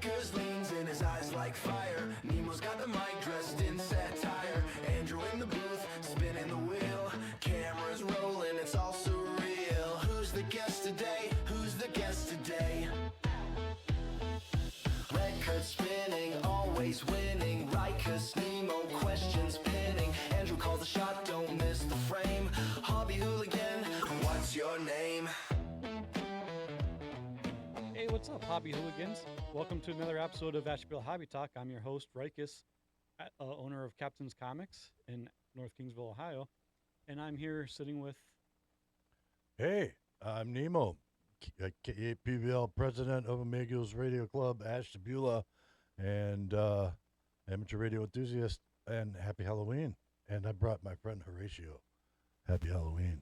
Rykus leans in, his eyes like fire. Nemo's got the mic dressed in satire. Andrew in the booth, spinning the wheel. Cameras rolling, it's all surreal. Who's the guest today? Who's the guest today? Record spinning, always winning. Rykus, Nemo, questions pinning. Andrew calls the shot, don't miss the frame. Hobby hooligan, what's your name? Hey, what's up, Hobby Hooligans? Welcome to another episode of Ashtabula Hobby Talk. I'm your host, Rykus, owner of Captain's Comics in North Kingsville, Ohio. And I'm here sitting with... Hey, I'm Nemo, KPVL president of Amigos Radio Club, Ashtabula, and amateur radio enthusiast, and happy Halloween. And I brought my friend Horatio. Happy Halloween.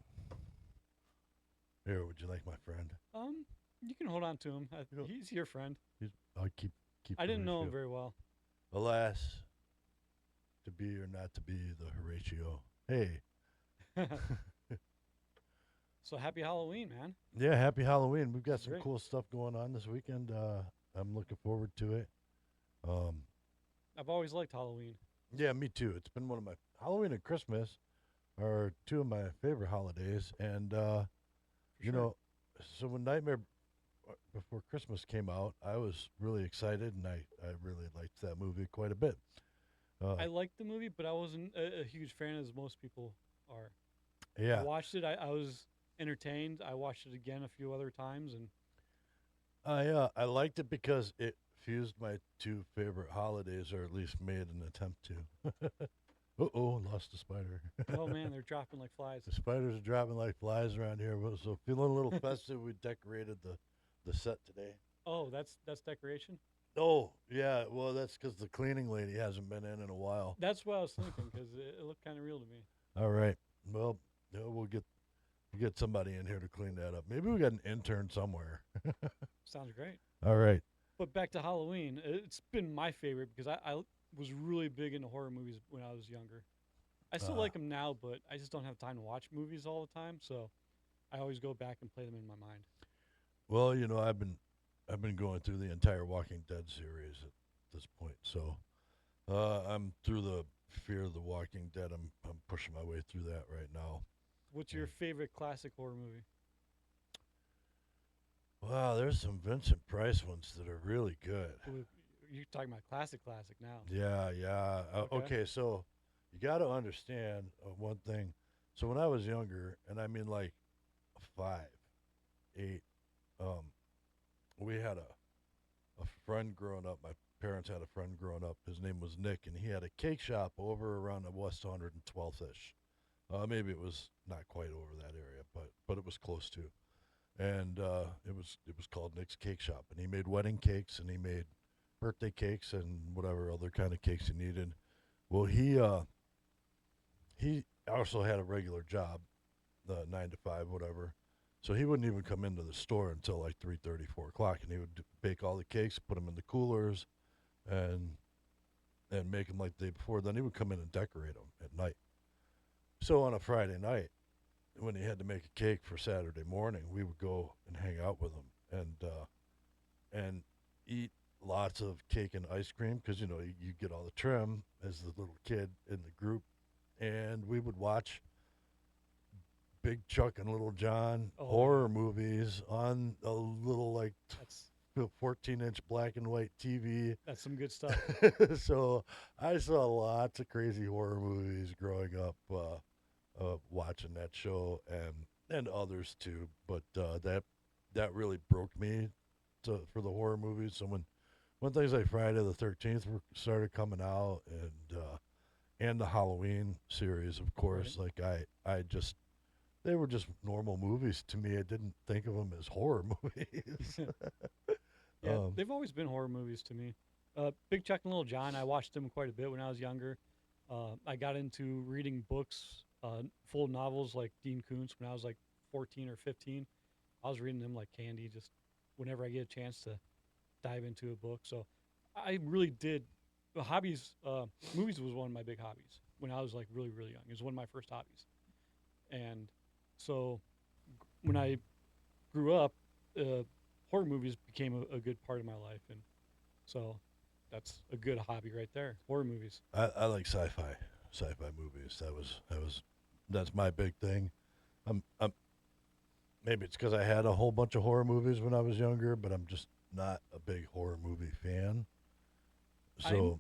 Here, would you like my friend? You can hold on to him. He's your friend. I'll keep I didn't know him Horatio. very well. Alas, to be or not to be the Horatio. Hey. So happy Halloween, man. Yeah, happy Halloween. We've got some Great. cool stuff going on this weekend. I'm looking forward to it. I've always liked Halloween. Yeah, me too. It's been one of my Halloween and Christmas are two of my favorite holidays, and you sure. know, so when Nightmare Before Christmas came out, I was really excited, and I really liked that movie quite a bit. I liked the movie, but I wasn't a huge fan as most people are. Yeah, I watched it. I was entertained. I watched it again a few other times, and I liked it because it fused my two favorite holidays, or at least made an attempt to. Uh-oh, lost a spider. oh man, they're dropping like flies. The spiders are dropping like flies around here. So feeling a little festive, we decorated the set today. Oh, that's decoration. Oh, yeah. Well, that's because the cleaning lady hasn't been in a while. That's what I was thinking because it looked kind of real to me. All right. Well, yeah, we'll get somebody in here to clean that up. Maybe we got an intern somewhere. Sounds great. All right. But back to Halloween, it's been my favorite because I was really big into horror movies when I was younger. I still like them now, but I just don't have time to watch movies all the time, so I always go back and play them in my mind. Well, you know, I've been going through the entire Walking Dead series at this point, so I'm through the Fear of the Walking Dead. I'm pushing my way through that right now. What's your favorite classic horror movie? Wow, there's some Vincent Price ones that are really good. You're talking about classic now. Yeah. Okay, so you got to understand one thing. So when I was younger, and I mean like 5, 8, we had a friend growing up. My parents had a friend growing up. His name was Nick, and he had a cake shop over around the West 112th-ish. Maybe it was not quite over that area, but it was close to. And it was called Nick's Cake Shop, and he made wedding cakes, and he made birthday cakes and whatever other kind of cakes you needed. Well, he also had a regular job, 9 to 5, whatever. So he wouldn't even come into the store until like 3:30, 4 o'clock, and he would bake all the cakes, put them in the coolers, and make them like the day before. Then he would come in and decorate them at night. So on a Friday night, when he had to make a cake for Saturday morning, we would go and hang out with him and eat lots of cake and ice cream because, you know, you get all the trim as the little kid in the group. And we would watch Big Chuck and Little John horror movies on a little, like, 14-inch black and white TV. That's some good stuff. So I saw lots of crazy horror movies growing up, watching that show and others too. But that really broke me for the horror movies. So when things like Friday the 13th started coming out and the Halloween series, of course, Right. like they were just normal movies to me. I didn't think of them as horror movies. Yeah, they've always been horror movies to me. Big Chuck and Little John, I watched them quite a bit when I was younger. I got into reading books, full novels like Dean Koontz when I was like 14 or 15. I was reading them like candy just whenever I get a chance to dive into a book. So I really did. Hobbies, movies was one of my big hobbies when I was like really, really young. It was one of my first hobbies. And so when I grew up, horror movies became a good part of my life. And So that's a good hobby right there. Horror movies. I like sci-fi movies. That's my big thing. I'm maybe it's because I had a whole bunch of horror movies when I was younger, but I'm just not a big horror movie fan. So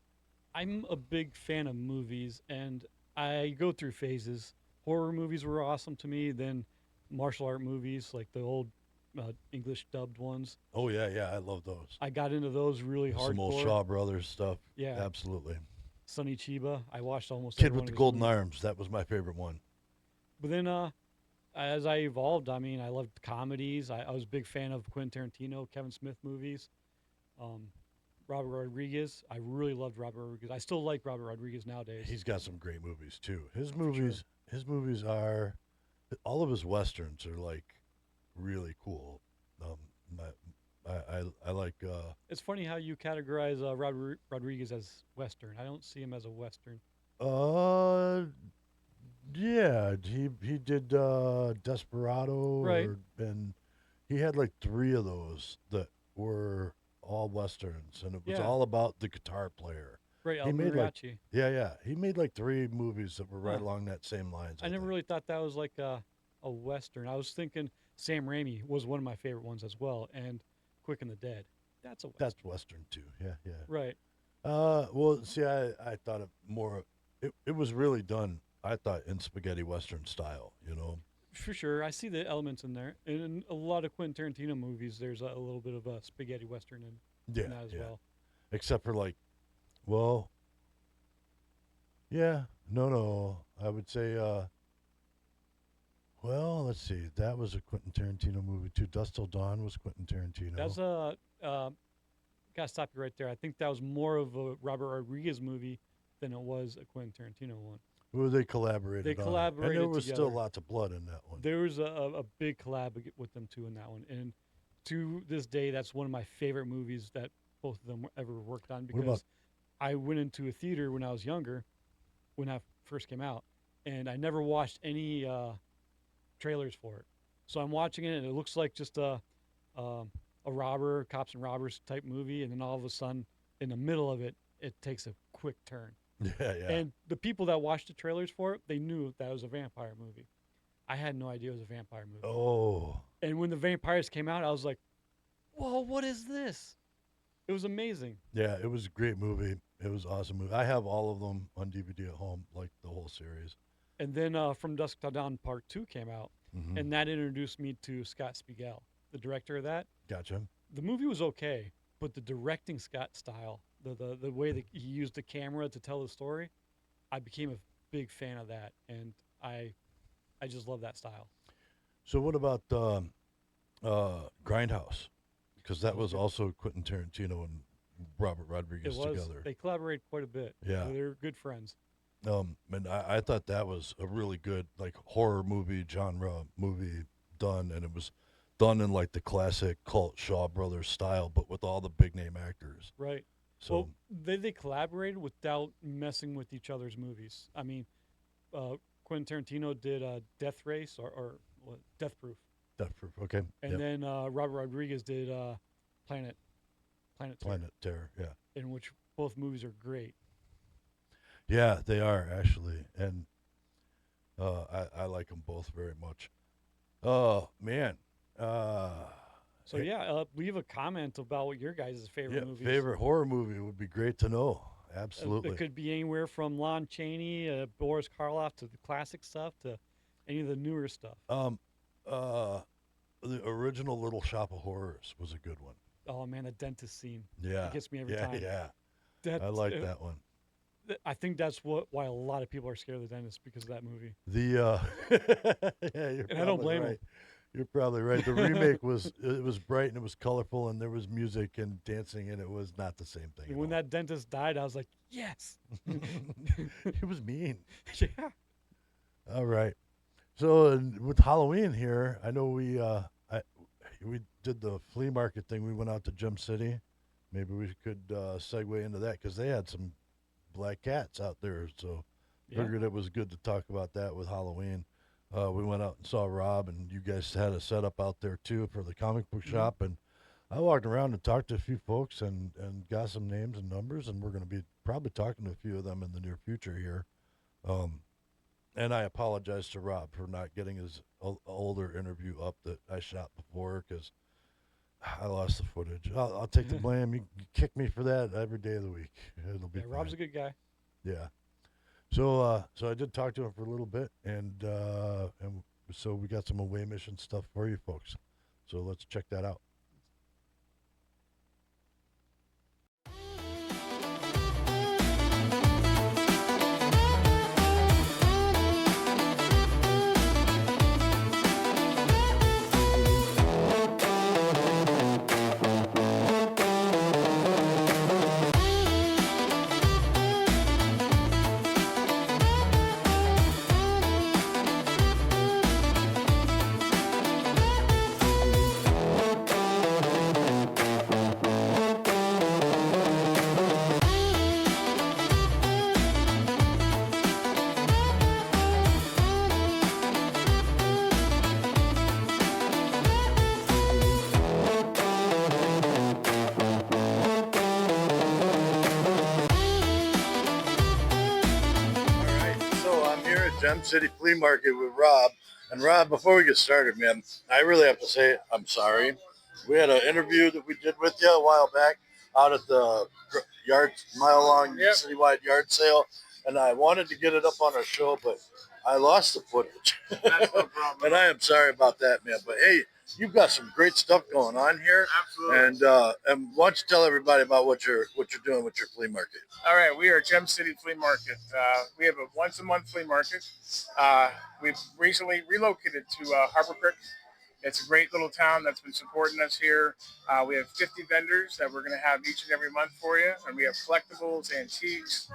I'm a big fan of movies, and I go through phases. Horror movies were awesome to me. Then martial art movies, like the old English dubbed ones. oh yeah, I love those. I got into those really Some old hardcore. Shaw Brothers stuff. Yeah, Absolutely. Sonny Chiba. I watched almost Kid every with one the of his Golden movies. Arms. That was my favorite one. But then, as I evolved, I mean, I loved comedies. I was a big fan of Quentin Tarantino, Kevin Smith movies. Um, Robert Rodriguez. I really loved Robert Rodriguez. I still like Robert Rodriguez nowadays. He's got some great movies too. His For movies, his movies are, all of his westerns are like really cool. I like. It's funny how you categorize Robert Rodriguez as Western. I don't see him as a Western. Uh, yeah, he did Desperado, Right. and he had like 3 of those that were all westerns, and it was Yeah. all about the guitar player. Right, He El made like Mariachi. yeah, he made like 3 movies that were right Huh. along that same lines. I never think. really thought that was like a Western. I was thinking Sam Raimi was one of my favorite ones as well, and Quick and the Dead. That's a Western. That's western too. Yeah. Right. Well, see, I thought it more. It was really done. I thought in spaghetti western style. You know. For sure. I see the elements in there. And in a lot of Quentin Tarantino movies, there's a little bit of a spaghetti Western in Yeah. that as yeah. well. Except for like, well. Yeah. No. I would say. Well, let's see. That was a Quentin Tarantino movie too. Dusk Till Dawn was Quentin Tarantino. That's a, gotta stop you right there. I think that was more of a Robert Rodriguez movie than it was a Quentin Tarantino one. Well, they collaborated. They on it. collaborated and there was still together. lots of blood in that one. There was a big collab with them too in that one. And to this day, that's one of my favorite movies that both of them ever worked on What about- because I went into a theater when I was younger, when I first came out, and I never watched any trailers for it. So I'm watching it, and it looks like just a robber, cops and robbers type movie, and then all of a sudden, in the middle of it, it takes a quick turn. Yeah. And the people that watched the trailers for it, they knew that it was a vampire movie. I had no idea it was a vampire movie. Oh. And when the vampires came out, I was like, whoa, what is this? It was amazing. Yeah, it was a great movie. It was an awesome movie. I have all of them on DVD at home, like the whole series. And then From Dusk Till Dawn Part 2 came out, Mhm. and that introduced me to Scott Spiegel, the director of that. Gotcha. The movie was okay, but the directing Scott style, the way that he used the camera to tell the story, I became a big fan of that, and I just love that style. So what about Grindhouse? Because that was also Quentin Tarantino and Robert Rodriguez It was. together. They collaborate quite a bit. Yeah. They're good friends. And I thought that was a really good like horror movie genre movie done, and it was done in like the classic cult Shaw Brothers style, but with all the big name actors. Right. So Well, they collaborated without messing with each other's movies. I mean, Quentin Tarantino did Death Race or what, Death Proof, Death Proof, okay. and Yep. then Robert Rodriguez did Planet Terror, Planet Terror, yeah. in which both movies are great. Yeah, they are actually, and I like them both very much. Oh man, So yeah, leave a comment about what your guys' favorite yeah, movies. favorite horror movie would be great to know. Absolutely. It could be anywhere from Lon Chaney, Boris Karloff, to the classic stuff, to any of the newer stuff. The original Little Shop of Horrors was a good one. Oh man, the dentist scene. Yeah, It gets me every yeah, time. yeah. That, I like that one. I think that's why a lot of people are scared of the dentist, because of that movie. The yeah, you're And I don't probably blame 'em. right. You're probably right. The remake was bright and it was colorful and there was music and dancing and it was not the same thing. And at when all. that dentist died, I was like, yes. It was mean. Yeah. All right. So with Halloween here, I know we did the flea market thing. We went out to Gem City. Maybe we could segue into that because they had some black cats out there. So Yeah. figured it was good to talk about that with Halloween. We went out and saw Rob, and you guys had a setup out there too for the comic book shop. And I walked around and talked to a few folks and got some names and numbers, and we're going to be probably talking to a few of them in the near future here. And I apologize to Rob for not getting his older interview up that I shot before because I lost the footage. I'll take the blame. You kick me for that every day of the week. It'll be fine. Rob's a good guy. Yeah. So I did talk to him for a little bit, and so we got some away mission stuff for you folks. So let's check that out. Gem City Flea Market with Rob. And Rob, before we get started, man, I really have to say I'm sorry. We had an interview that we did with you a while back out at the mile-long citywide yard sale, and I wanted to get it up on our show, but I lost the footage. That's no problem. And I am sorry about that, man. But hey, you've got some great stuff going on here. Absolutely. And why don't you tell everybody about what you're doing with your flea market? All right, we are Gem City Flea Market. We have a once-a-month flea market. We've recently relocated to Harborcreek. It's a great little town that's been supporting us here. We have 50 vendors that we're going to have each and every month for you. And we have collectibles, antiques,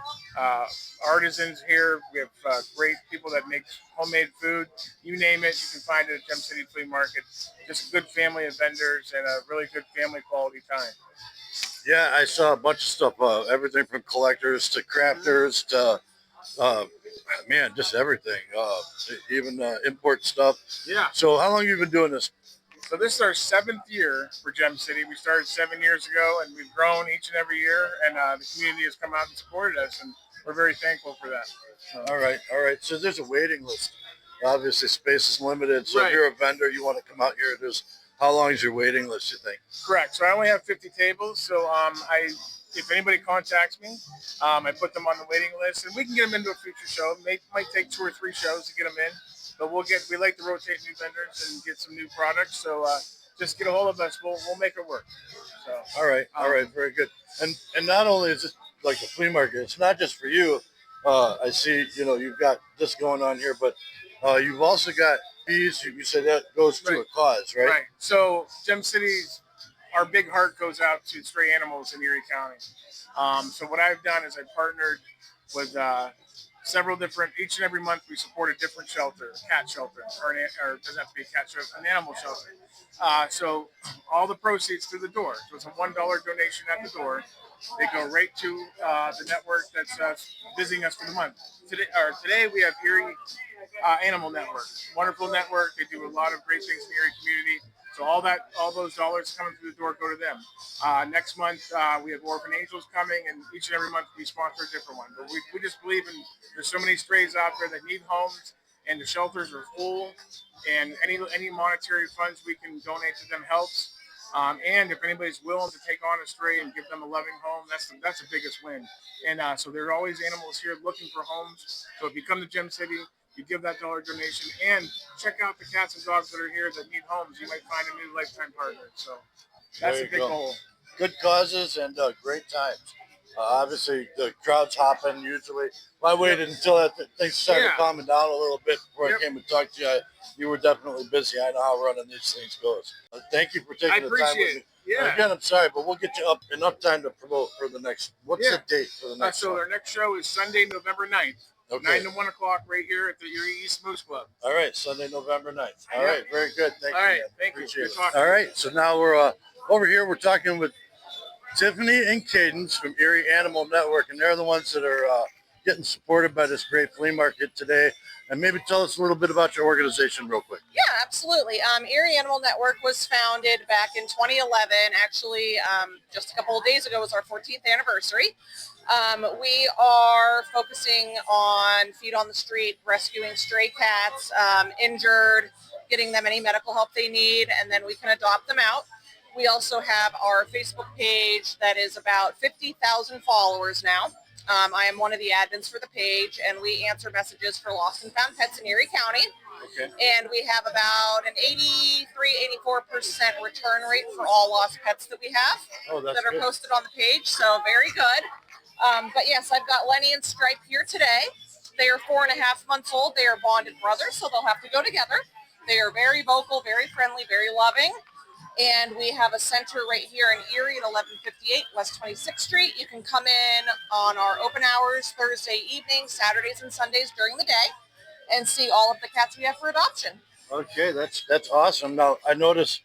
artisans here. We have great people that make homemade food. You name it, you can find it at Gem City Flea Market. Just a good family of vendors and a really good family quality time. Yeah, I saw a bunch of stuff, everything from collectors to crafters to, man, just everything, even import stuff. Yeah. So how long have you been doing this? So this is our 7th year for Gem City. We started 7 years ago, and we've grown each and every year, and the community has come out and supported us, and we're very thankful for that. So. All right. So there's a waiting list. Obviously, space is limited, so Right. if you're a vendor, you want to come out here, how long is your waiting list, you think? Correct. So I only have 50 tables. So if anybody contacts me, I put them on the waiting list, and we can get them into a future show. It might take 2 or 3 shows to get them in, but we like to rotate new vendors and get some new products. So just get a hold of us. We'll make it work. So All right, very good. And not only is it like the flea market, it's not just for you. I see, you've got this going on here, but you've also got fees. You said that goes to a cause, right? Right. So Gem City's, our big heart goes out to stray animals in Erie County. So what I've done is I've partnered with several different, each and every month we support a different shelter, a cat shelter, or it doesn't have to be a cat shelter, an animal shelter. So all the proceeds through the door. So it's a $1 donation at the door. They go right to the network that's visiting us for the month. Today we have Eerie Animal Network, wonderful network. They do a lot of great things in the Erie community. So all those dollars coming through the door go to them. Next month we have Orphan Angels coming, and each and every month we sponsor a different one. But we just believe there's so many strays out there that need homes, and the shelters are full. And any monetary funds we can donate to them helps. And if anybody's willing to take on a stray and give them a loving home, that's the biggest win. And so there are always animals here looking for homes. So if you come to Gem City, you give that $1 donation, and check out the cats and dogs that are here that need homes. You might find a new lifetime partner. So that's a big goal. Good causes and great times. Obviously, the crowd's hopping usually. I waited until things started calming down a little bit before I came to talk to you. You were definitely busy. I know how running these things goes. Thank you for taking the time with me. Yeah. Again, I'm sorry, but we'll get you up enough time to promote for the next. What's the date for the next So one? our next show is Sunday, November 9th. Okay. 9 to 1 o'clock right here at the Erie East Moose Club. All right, Sunday, November 9th. All right, very good. Thank you. All right, man. thank you. Appreciate Good it. talking. All right, so now we're over here. We're talking with Tiffany and Cadence from Eerie Animal Network, and they're the ones that are getting supported by this great flea market today. And maybe tell us a little bit about your organization real quick. Yeah, absolutely. Eerie Animal Network was founded back in 2011. Actually, just a couple of days ago was our 14th anniversary. We are focusing on feet on the street, rescuing stray cats, injured, getting them any medical help they need, and then we can adopt them out. We also have our Facebook page that is about 50,000 followers now. I am one of the admins for the page, and we answer messages for lost and found pets in Erie County. Okay. And we have about an 83-84% return rate for all lost pets that we have that are posted on the page. So very good. But yes, I've got Lenny and Stripe here today. They are 4.5 months old. They are bonded brothers, so they'll have to go together. They are very vocal, very friendly, very loving. And we have a center right here in Erie at 1158 West 26th Street. You can come in on our open hours Thursday evening, Saturdays and Sundays during the day, and see all of the cats we have for adoption. Okay, that's awesome. Now, I noticed,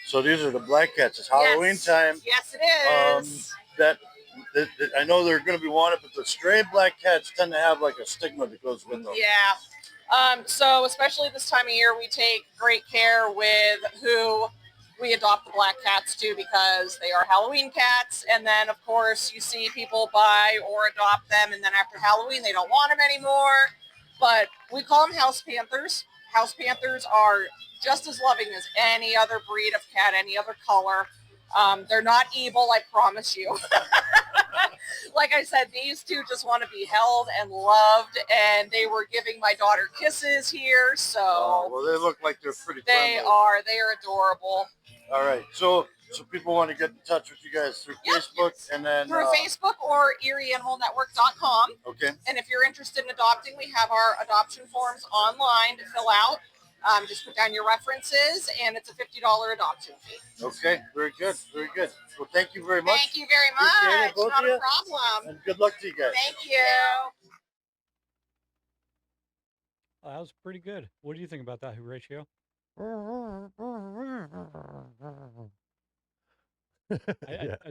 so these are the black cats. It's Halloween time. Yes, it is. I know they're going to be wanted, but the stray black cats tend to have like a stigma that goes with them. Yeah. So especially this time of year, we take great care with who we adopt the black cats to, because they are Halloween cats. And then, of course, you see people buy or adopt them, and then after Halloween, they don't want them anymore. But we call them house panthers. House panthers are just as loving as any other breed of cat, any other color. They're not evil, I promise you. Like I said, these two just want to be held and loved, and they were giving my daughter kisses here. So well, they look like they're pretty friendly. They are adorable. All right, so people want to get in touch with you guys through Facebook, and then through Facebook or EerieAnimalNetwork.com. Okay. And if you're interested in adopting, we have our adoption forms online to fill out. Just put down your references, and it's a $50 adoption fee. Okay, very good, very good. Well, thank you very much. Thank you very much. Both Not of you. a problem. And good luck to you guys. Thank you. Oh, that was pretty good. What do you think about that, Horatio? I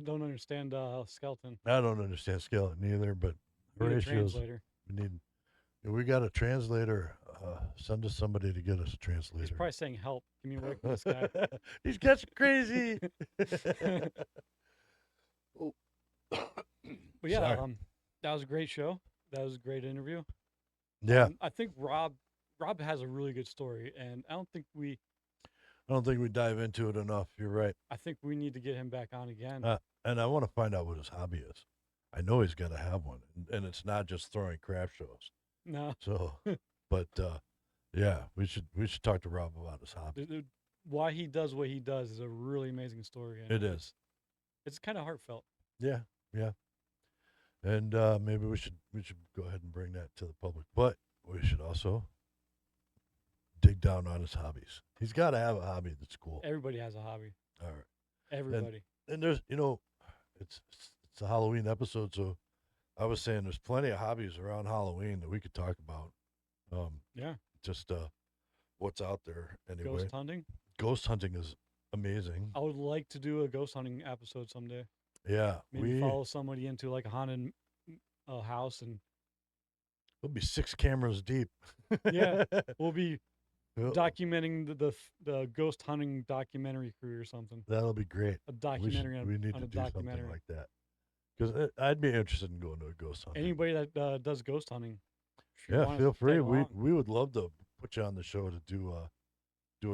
don't understand skeleton. I don't understand skeleton either, but Horatio's. We got a translator. Send us somebody to get us a translator. He's probably saying, "Help! Give me away from this guy." These guys are crazy. But yeah, that was a great show. That was a great interview. Yeah, I think Rob has a really good story, and I don't think we dive into it enough. You're right. I think we need to get him back on again. And I want to find out what his hobby is. I know he's got to have one, and it's not just throwing craft shows. No. So, but yeah, we should talk to Rob about his hobby. Why he does what he does is a really amazing story. It is. It's kind of heartfelt. Yeah, yeah. And maybe we should go ahead and bring that to the public, but we should also dig down on his hobbies. He's got to have a hobby that's cool. Everybody has a hobby. All right. Everybody. And there's, it's a Halloween episode, so I was saying there's plenty of hobbies around Halloween that we could talk about. Yeah. Just what's out there anyway. Ghost hunting. Ghost hunting is amazing. I would like to do a ghost hunting episode someday. Yeah. Maybe follow somebody into like a haunted house, and we'll be 6 cameras deep. Yeah. We'll be documenting the ghost hunting documentary crew or something. That'll be great. A documentary we need to do something like that. Because I'd be interested in going to a ghost hunt. Anybody that does ghost hunting, yeah, feel free. We would love to put you on the show to do a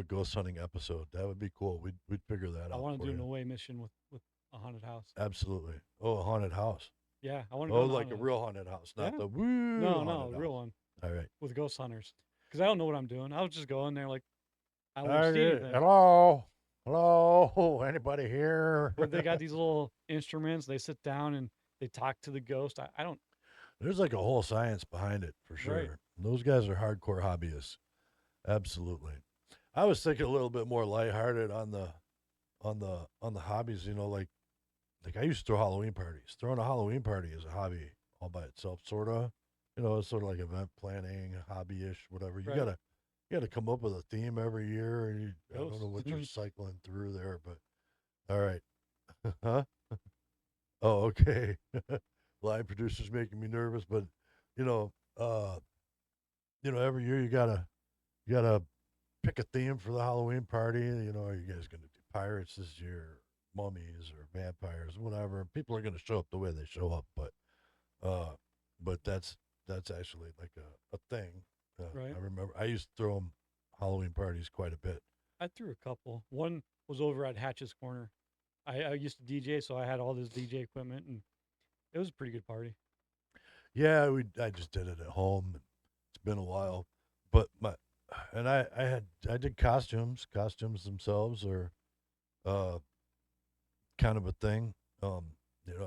ghost hunting episode. That would be cool. We'd figure that out. I want to do an away mission with a haunted house. Absolutely. Oh, a haunted house. Yeah, I want to. Oh, like a real haunted house, not the woo. No, a real one. All right. With ghost hunters, because I don't know what I'm doing. I was just going there like I won't see anything. Hello, anybody here? But they got these little instruments. They sit down and they talk to the ghost. I don't. There's like a whole science behind it for sure. Right. Those guys are hardcore hobbyists. Absolutely. I was thinking a little bit more lighthearted on the hobbies. Like I used to throw Halloween parties. Throwing a Halloween party is a hobby all by itself, sort of. It's sort of like event planning, hobby-ish, whatever. You gotta come up with a theme every year, and I don't know what you're cycling through there, but all right. Huh? Oh, okay. Live producer's making me nervous, but you know, every year you gotta pick a theme for the Halloween party. Are you guys gonna do pirates this year, mummies, or vampires, whatever? People are gonna show up the way they show up, uh, but that's actually like a thing. Right. I remember I used to throw 'em Halloween parties quite a bit. I threw a couple. One was over at Hatch's Corner. I used to DJ, so I had all this DJ equipment, and it was a pretty good party. Yeah, I just did it at home. It's been a while, but I did costumes themselves are uh kind of a thing. I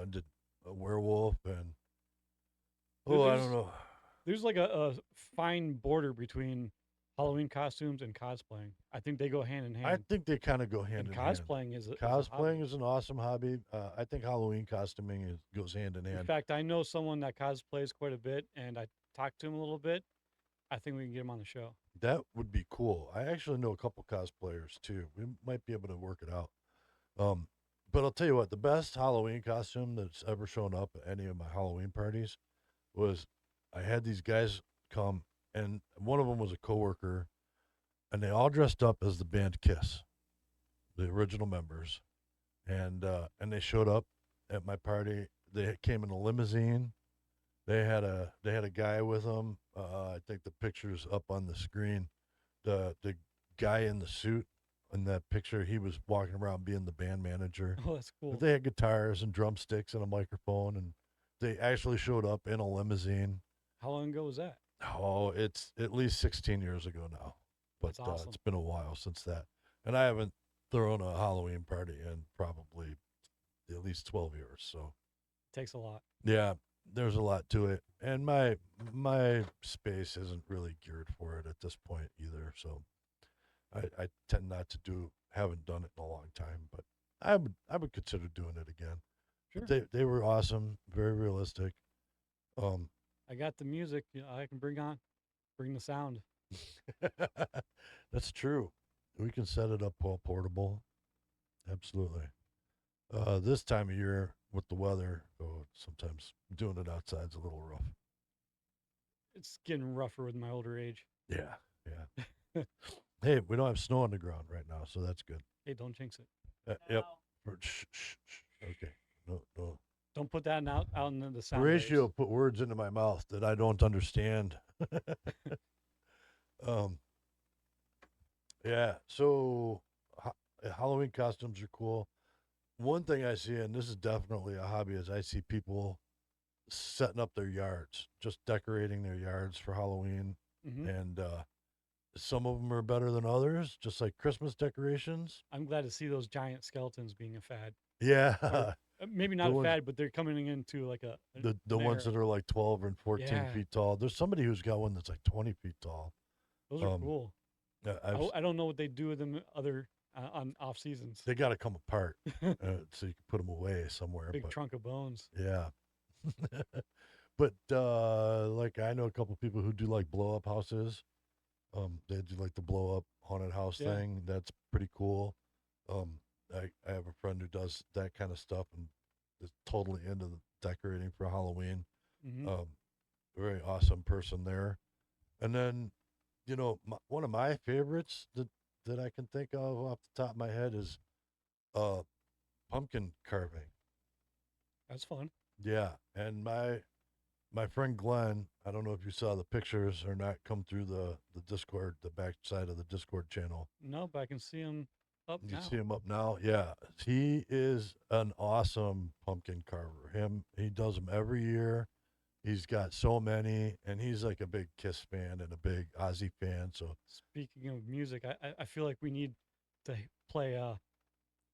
did a werewolf and I don't There's know. there's like a fine border between Halloween costumes and cosplaying. I think they go hand in I hand. think they kind of go hand And in hand. cosplaying is a Cosplaying hobby. is an awesome hobby. I think Halloween costuming goes hand in In hand. fact, I know someone that cosplays quite a bit, and I talked to him a little bit. I think we can get him on the show. That would be cool. I actually know a couple cosplayers too. We might be able to work it out. Um, but I'll tell you what, the best Halloween costume that's ever shown up at any of my Halloween parties was I had these guys come, and one of them was a coworker, and they all dressed up as the band Kiss, the original members, and they showed up at my party. They came in a limousine. They had a guy with them. I think the picture's up on the screen. The guy in the suit in that picture, he was walking around being the band manager. Oh, that's But cool. they had guitars and drumsticks and a microphone, and they actually showed up in a limousine. How long ago was that? Oh, it's at least 16 years ago now, but That's awesome. it's been a while since that, and I haven't thrown a Halloween party in probably at least 12 years. So Takes a lot. yeah, there's a lot to it, and my space isn't really geared for it at this point either. So I tend not to haven't done it in a long time, but I would consider doing it again. Sure. But they were awesome, very realistic. Um, I got the music. I can bring the sound. that's true. We can set it up all portable. Absolutely. This time of year with the weather, sometimes doing it outside's a little rough. It's getting rougher with my older age. Yeah, yeah. Hey, we don't have snow on the ground right now, so that's good. Hey, don't jinx it. Yep. Shh, shh, shh. Okay. No, no. Don't put that out in the sound Horatio waves. put words into my mouth that I don't understand. um. Yeah. So Halloween costumes are cool. One thing I see, and this is definitely a hobby, is I see people setting up their yards, just decorating their yards for Halloween, Hmm. and some of them are better than others, just like Christmas decorations. I'm glad to see those giant skeletons being a fad. Yeah, Or maybe the not a ones fad, but they're coming into like the an ones era. that are like 12 and 14 Yeah, feet tall. There's somebody who's got one that's like 20 feet tall. those are Um, cool. I don't know what they do with them other on off seasons. they got to come apart so you can put them away somewhere. Big But trunk of bones. yeah, but like I know a couple people who do like blow up houses. They do like the blow up haunted house Yeah. thing. That's pretty cool. Um, I have a friend who does that kind of stuff and is totally into the decorating for Halloween. Hmm. Um, very awesome person there. And then, one of my favorites that I can think of off the top of my head is uh, pumpkin carving. That's fun. Yeah, and my friend Glenn, I don't know if you saw the pictures or not, come through the Discord, the back side of the Discord channel. Nope, I can see them up You now. see him up now? Yeah, he is an awesome pumpkin carver. He does them every year. He's got so many, and he's like a big Kiss fan and a big Ozzy fan. So Speaking of music, I feel like we need to play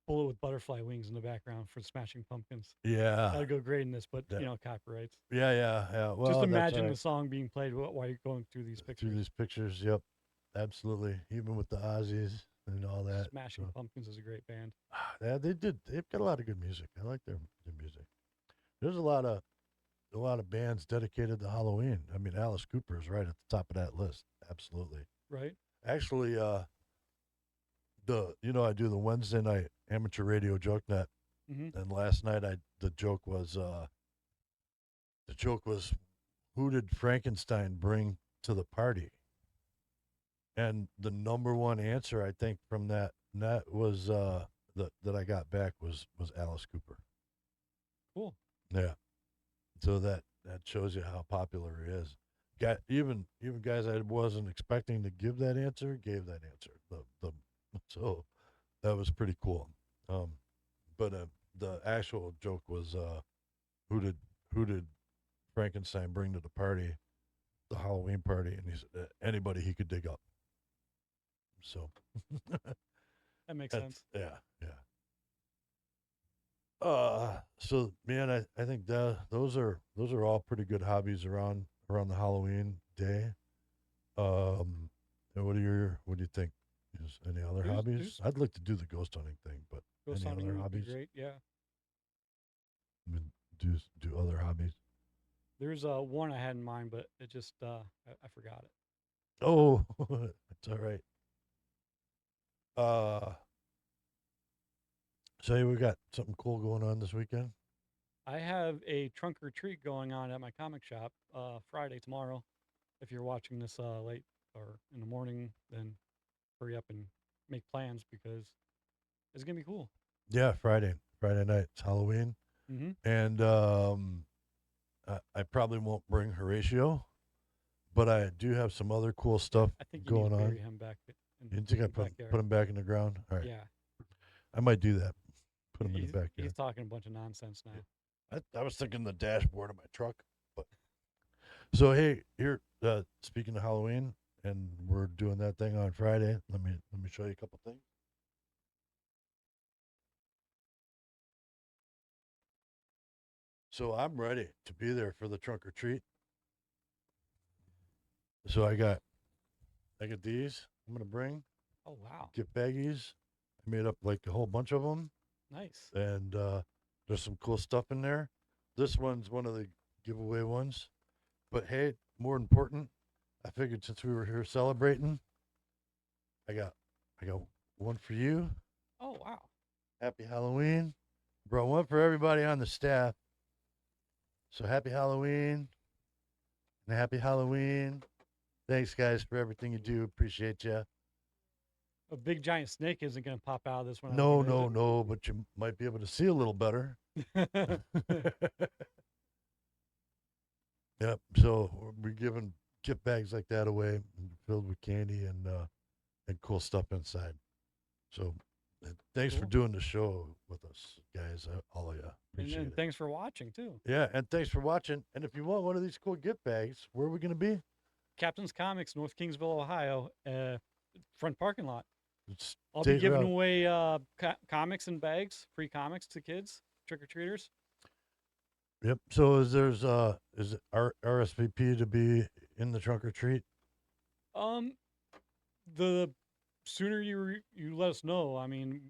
Bullet with Butterfly Wings in the background for Smashing Pumpkins. yeah, That'd go great in this, but that, copyrights. yeah. Well, Just that's imagine all the right. song being played while you're going through these Through pictures. these pictures, yep, absolutely. Even with the Ozzies and all that. Smashing So, Pumpkins is a great band. yeah, they've got a lot of good music. I like their music. There's a lot of bands dedicated to Halloween. I mean, Alice Cooper is right at the top of that list. Absolutely. Right? Actually, I do the Wednesday night amateur radio joke net, Hmm. and last night the joke was who did Frankenstein bring to the party? And the number one answer I think from that was that I got back was Alice Cooper. Cool. Yeah. So that shows you how popular it is. Got even guys I wasn't expecting to give that answer gave that answer. So that was pretty cool. But the actual joke was who did Frankenstein bring to the party, the Halloween party, and he said anybody he could dig up. So That makes sense. yeah. So man, I think those are all pretty good hobbies around the Halloween day. And what do you think? Is any other hobbies? I'd like to do the ghost hunting thing, but Ghost any hunting other would be hobbies? great. Yeah. I mean, do other hobbies? There's one I had in mind, but it just I forgot it. Oh, it's all right. So we got something cool going on this weekend. I have a trunk or treat going on at my comic shop Friday tomorrow. If you're watching this late or in the morning, then hurry up and make plans because it's gonna be cool. Yeah, Friday night. It's Halloween, Mm-hmm. and I probably won't bring Horatio, but I do have some other cool stuff I think you going need to on. bury him back. You think I put him back in the ground? All right. Yeah. I might do that. Put him in the backyard. He's talking a bunch of nonsense now. I was thinking the dashboard of my truck, but so hey, here speaking of Halloween, and we're doing that thing on Friday. Let me show you a couple things. So I'm ready to be there for the trunk or treat. So I got these. I'm gonna bring. Oh wow. Gift baggies. I made up like a whole bunch of them. Nice. And there's some cool stuff in there. This one's one of the giveaway ones. But hey, more important, I figured since we were here celebrating, I got one for you. Oh wow. Happy Halloween. Brought one for everybody on the staff. So happy Halloween. And happy Halloween. Thanks guys for everything you do. Appreciate you. A big giant snake isn't going to pop out of this one. No, but you might be able to see a little better. Yep. So we're giving gift bags like that away, filled with candy and cool stuff inside. So thanks for doing the show with us, guys. All of you. Appreciate it. Thanks for watching too. Yeah, and thanks for watching. And if you want one of these cool gift bags, where are we going to be? Captain's Comics, North Kingsville, Ohio, front parking lot. I'll Stay be giving around. away comics and bags, free comics to kids, trick or treaters. Yep. So is it RSVP to be in the trunk or treat? The sooner you let us know. I mean,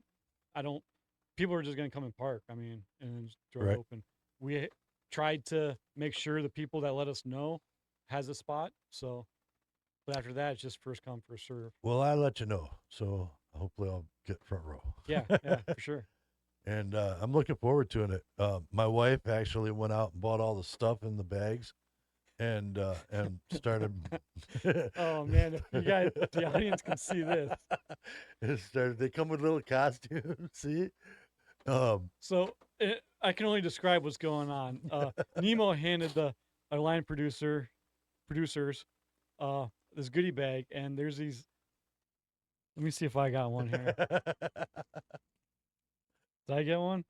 people are just gonna come and park. I mean, and drive open. We tried to make sure the people that let us know has a spot. So, but after that, it's just first come, first serve. Well, I'll let you know. So hopefully I'll get front row. Yeah, for sure. And I'm looking forward to it. My wife actually went out and bought all the stuff in the bags, and started. Oh man, if you guys, the audience can see this. They come with little costumes. See. So I can only describe what's going on. Nemo handed our line producers this goodie bag, and there's these. Let me see if I got one here. Did I get one?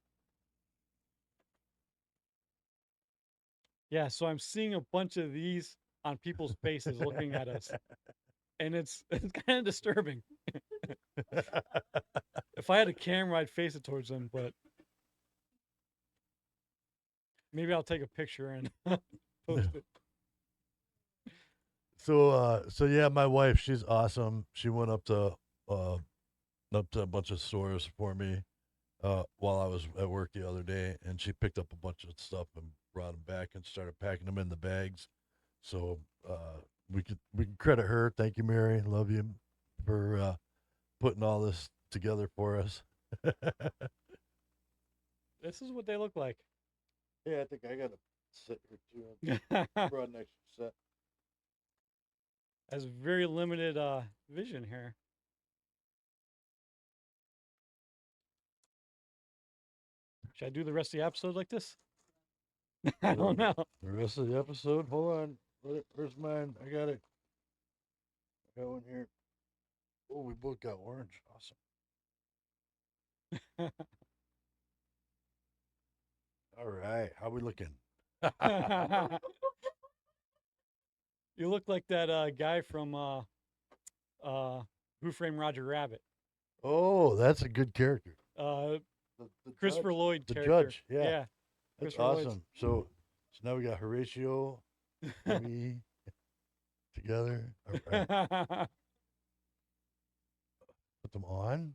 Yeah, so I'm seeing a bunch of these on people's faces looking at us. And it's kind of disturbing. If I had a camera, I'd face it towards them, but maybe I'll take a picture and post it. So yeah, my wife, she's awesome. She went up to a bunch of stores for me while I was at work the other day, and she picked up a bunch of stuff and brought them back and started packing them in the bags. So we can credit her. Thank you, Mary. Love you for putting all this together for us. This is what they look like. Yeah, I think I got sit here too. Brought an extra set. Has very limited vision here. Should I do the rest of the episode like this? I don't know. The rest of the episode. Hold on. Where's mine? I got it. I got one here. Oh, we both got orange. Awesome. All right. How we looking? You look like that guy from Who Framed Roger Rabbit. Oh, that's a good character. The The Christopher judge. Lloyd The character. judge. Yeah. That's Christopher Lloyd's- awesome. So now we got Horatio, me together. All right. Put them on.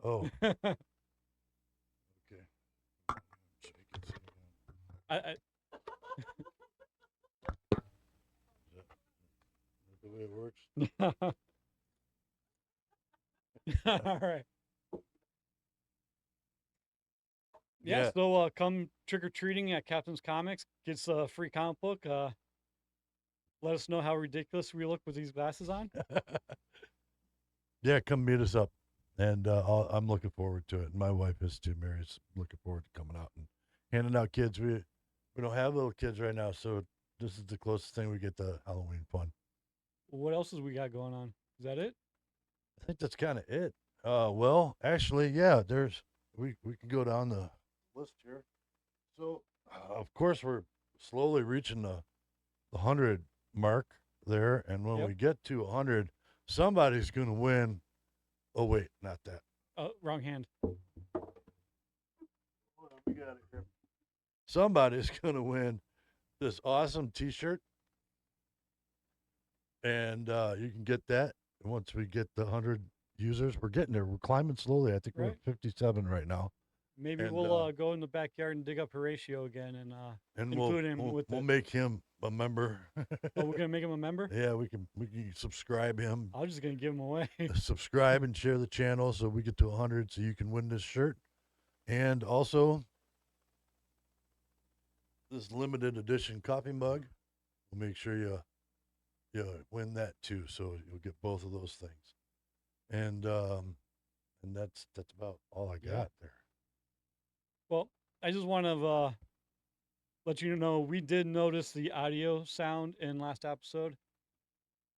Oh. Okay. Shake it, sit again. I, Is that the way it works? all right. Yeah, so come trick-or-treating at Captain's Comics. Gets a free comic book. Let us know how ridiculous we look with these glasses on. Yeah, come meet us up. And I'm looking forward to it. And my wife is too. Mary's looking forward to coming out and handing out kids. We don't have little kids right now, so this is the closest thing we get to Halloween fun. What else has we got going on? Is that it? I think that's kind of it. Well, actually, yeah, we can go down the list here. So, of course, we're slowly reaching the 100 mark there, and when Yep. we get to 100, somebody's going to win. Oh wait, not that. Oh, wrong hand. Hold on, we got it here. Somebody's going to win this awesome T-shirt, and you can get that once we get the 100 users. We're getting there. We're climbing slowly. I think we're Right. at 57 right now. Maybe And, we'll go in the backyard and dig up Horatio again and include him with we'll it. make him a member. Oh, we're gonna make him a member. Yeah, we can subscribe him. I'm just gonna give him away. Subscribe and share the channel so we get to 100 so you can win this shirt. And also this limited edition coffee mug. We'll make sure you win that too, so you'll get both of those things. And that's about all I got there. Well, I just want to let you know we did notice the audio sound in last episode,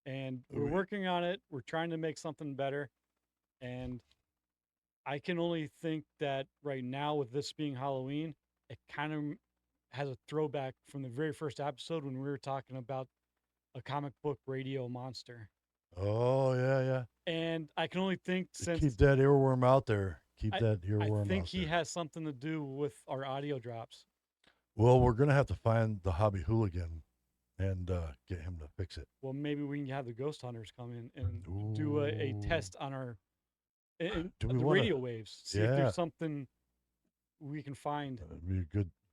and we're Okay. working on it. We're trying to make something better, and I can only think that right now, with this being Halloween, it kind of has a throwback from the very first episode when we were talking about a comic book radio monster. Oh, yeah. And I can only think since Keep that earworm out there. Keep I- that earworm I think out he there. has something to do with our audio drops. Well, we're going to have to find the hobby hooligan and get him to fix it. Well, maybe we can have the ghost hunters come in and do a Ooh. test on our Do we the wanna- radio waves. See if Yeah. there's something we can find. That'd be a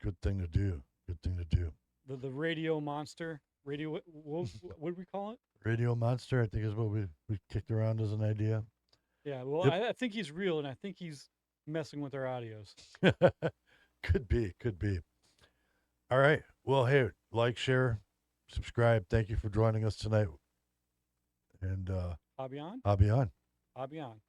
good thing to do. Good thing to do. The radio monster. What would we call it? Radio Monster, I think, is what we kicked around as an idea. Yeah, well, Yep. I think he's real, and I think he's messing with our audios. Could be. All right. Well, hey, like, share, subscribe. Thank you for joining us tonight. And Hobby on? I'll be on. Hobby on.